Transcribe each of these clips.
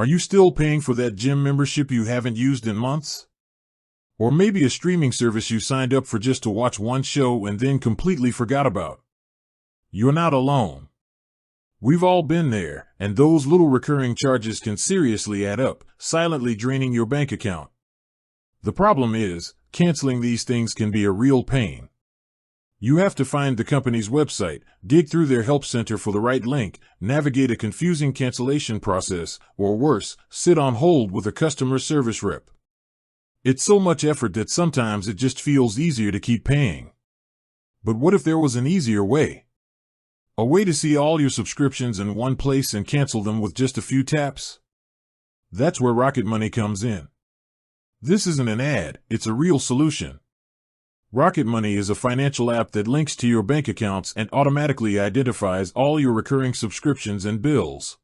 Are you still paying for that gym membership you haven't used in months? Or maybe a streaming service you signed up for just to watch one show and then completely forgot about? You're not alone. We've all been there, and those little recurring charges can seriously add up, silently draining your bank account. The problem is, canceling these things can be a real pain. You have to find the company's website, dig through their help center for the right link, navigate a confusing cancellation process, or worse, sit on hold with a customer service rep. It's so much effort that sometimes it just feels easier to keep paying. But what if there was an easier way? A way to see all your subscriptions in one place and cancel them with just a few taps? That's where Rocket Money comes in. This isn't an ad, it's a real solution. Rocket Money is a financial app that links to your bank accounts and automatically identifies all your recurring subscriptions and bills.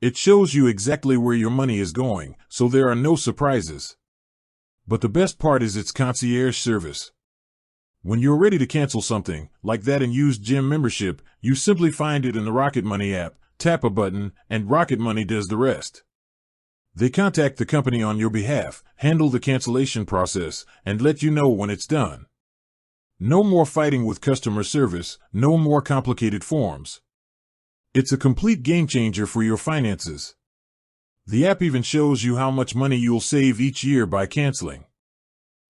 It shows you exactly where your money is going, so there are no surprises. But the best part is its concierge service. When you're ready to cancel something, like that unused gym membership, you simply find it in the Rocket Money app, tap a button, and Rocket Money does the rest. They contact the company on your behalf, handle the cancellation process, and let you know when it's done. No more fighting with customer service, no more complicated forms. It's a complete game changer for your finances. The app even shows you how much money you'll save each year by canceling.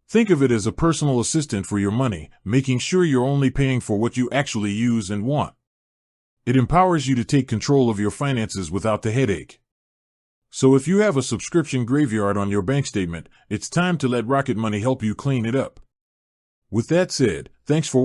Think of it as a personal assistant for your money, making sure you're only paying for what you actually use and want. It empowers you to take control of your finances without the headache. So if you have a subscription graveyard on your bank statement, it's time to let Rocket Money help you clean it up. With that said, thanks for